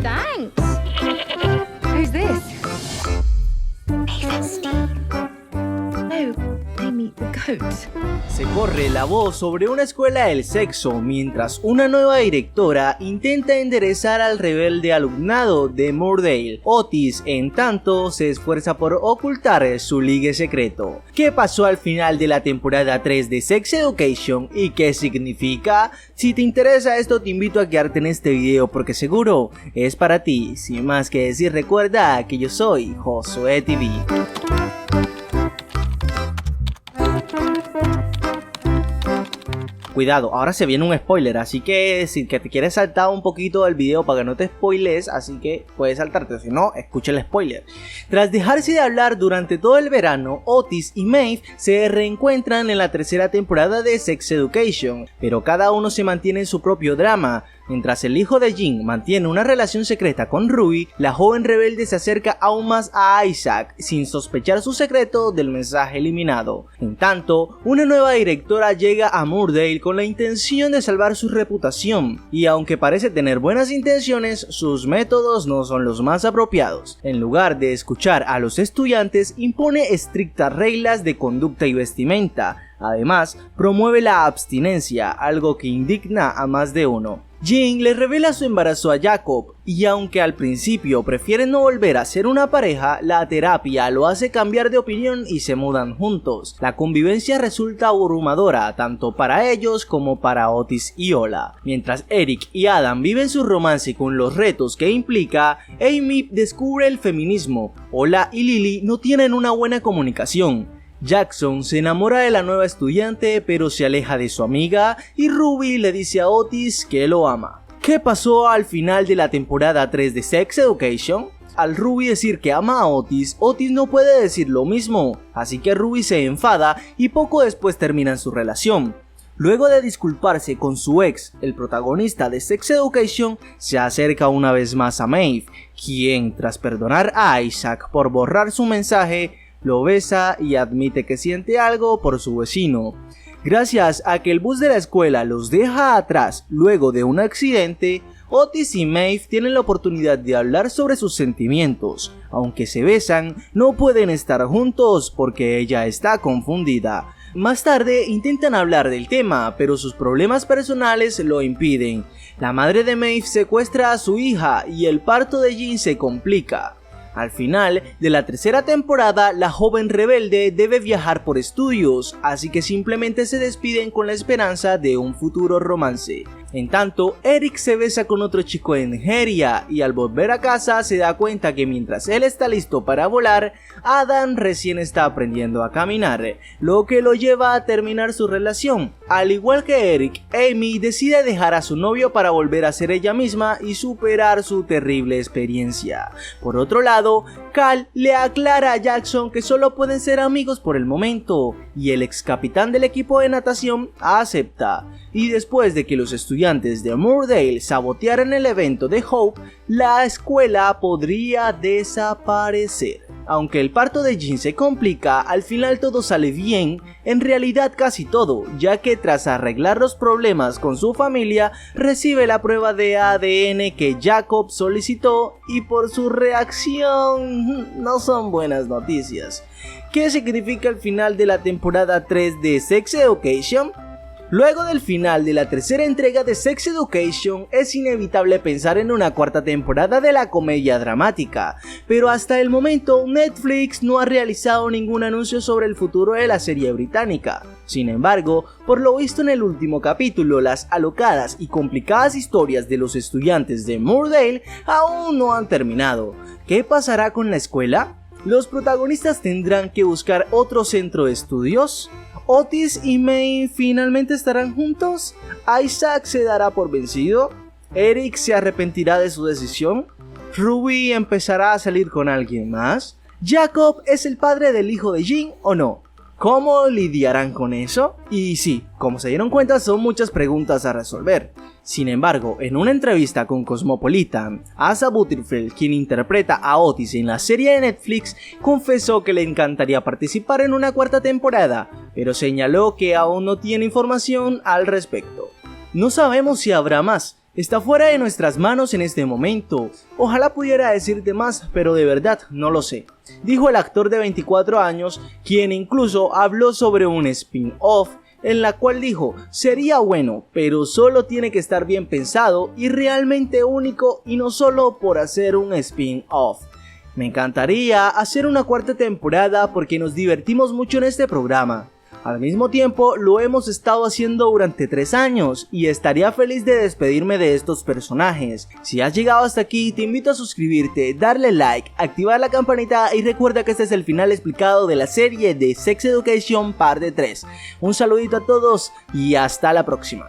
Thanks. Who's this? Is it Steve? No, Amy the goat. Se corre la voz sobre una escuela del sexo mientras una nueva directora intenta enderezar al rebelde alumnado de Moordale. Otis, en tanto, se esfuerza por ocultar su ligue secreto. ¿Qué pasó al final de la temporada 3 de Sex Education y qué significa? Si te interesa esto, te invito a quedarte en este video porque seguro es para ti. Sin más que decir, recuerda que yo soy Josué TV. Cuidado, ahora se viene un spoiler, así que si te quieres saltar un poquito del video para que no te spoiles, así que puedes saltarte, si no, escucha el spoiler. Tras dejarse de hablar durante todo el verano, Otis y Maeve se reencuentran en la tercera temporada de Sex Education, pero cada uno se mantiene en su propio drama. Mientras el hijo de Jin mantiene una relación secreta con Ruby, la joven rebelde se acerca aún más a Isaac sin sospechar su secreto del mensaje eliminado. En tanto, una nueva directora llega a Moordale con la intención de salvar su reputación, y aunque parece tener buenas intenciones, sus métodos no son los más apropiados. En lugar de escuchar a los estudiantes, impone estrictas reglas de conducta y vestimenta. Además, promueve la abstinencia, algo que indigna a más de uno. Jin le revela su embarazo a Jacob, y aunque al principio prefieren no volver a ser una pareja, la terapia lo hace cambiar de opinión y se mudan juntos. La convivencia resulta abrumadora, tanto para ellos como para Otis y Ola. Mientras Eric y Adam viven su romance con los retos que implica, Amy descubre el feminismo. Ola y Lily no tienen una buena comunicación. Jackson se enamora de la nueva estudiante pero se aleja de su amiga y Ruby le dice a Otis que lo ama. ¿Qué pasó al final de la temporada 3 de Sex Education? Al Ruby decir que ama a Otis, Otis no puede decir lo mismo, así que Ruby se enfada y poco después terminan su relación. Luego de disculparse con su ex, el protagonista de Sex Education se acerca una vez más a Maeve, quien tras perdonar a Isaac por borrar su mensaje, lo besa y admite que siente algo por su vecino. Gracias a que el bus de la escuela los deja atrás luego de un accidente, Otis y Maeve tienen la oportunidad de hablar sobre sus sentimientos. Aunque se besan, no pueden estar juntos porque ella está confundida. Más tarde intentan hablar del tema, pero sus problemas personales lo impiden. La madre de Maeve secuestra a su hija y el parto de Jin se complica. Al final de la tercera temporada, la joven rebelde debe viajar por estudios, así que simplemente se despiden con la esperanza de un futuro romance. En tanto, Eric se besa con otro chico en Nigeria y al volver a casa se da cuenta que mientras él está listo para volar, Adam recién está aprendiendo a caminar, lo que lo lleva a terminar su relación. Al igual que Eric, Amy decide dejar a su novio para volver a ser ella misma y superar su terrible experiencia. Por otro lado, Cal le aclara a Jackson que solo pueden ser amigos por el momento, y el ex capitán del equipo de natación acepta. Y después de que los estudiantes de Moordale sabotearan el evento de Hope, la escuela podría desaparecer. Aunque el parto de Jin se complica, al final todo sale bien, en realidad casi todo, ya que tras arreglar los problemas con su familia, recibe la prueba de ADN que Jacob solicitó y por su reacción no son buenas noticias. ¿Qué significa el final de la temporada 3 de Sex Education? Luego del final de la tercera entrega de Sex Education, es inevitable pensar en una cuarta temporada de la comedia dramática, pero hasta el momento Netflix no ha realizado ningún anuncio sobre el futuro de la serie británica. Sin embargo, por lo visto en el último capítulo, las alocadas y complicadas historias de los estudiantes de Moordale aún no han terminado. ¿Qué pasará con la escuela? ¿Los protagonistas tendrán que buscar otro centro de estudios? ¿Otis y Maeve finalmente estarán juntos? ¿Isaac se dará por vencido? ¿Eric se arrepentirá de su decisión? ¿Ruby empezará a salir con alguien más? ¿Jacob es el padre del hijo de Jin o no? ¿Cómo lidiarán con eso? Y sí, como se dieron cuenta, son muchas preguntas a resolver. Sin embargo, en una entrevista con Cosmopolitan, Asa Butterfield, quien interpreta a Otis en la serie de Netflix, confesó que le encantaría participar en una cuarta temporada, pero señaló que aún no tiene información al respecto. No sabemos si habrá más, está fuera de nuestras manos en este momento. Ojalá pudiera decirte más, pero de verdad no lo sé, dijo el actor de 24 años, quien incluso habló sobre un spin-off, en la cual dijo: sería bueno, pero solo tiene que estar bien pensado y realmente único, y no solo por hacer un spin-off. Me encantaría hacer una cuarta temporada porque nos divertimos mucho en este programa. Al mismo tiempo lo hemos estado haciendo durante 3 años y estaría feliz de despedirme de estos personajes. Si has llegado hasta aquí, te invito a suscribirte, darle like, activar la campanita y recuerda que este es el final explicado de la serie de Sex Education parte 3. Un saludito a todos y hasta la próxima.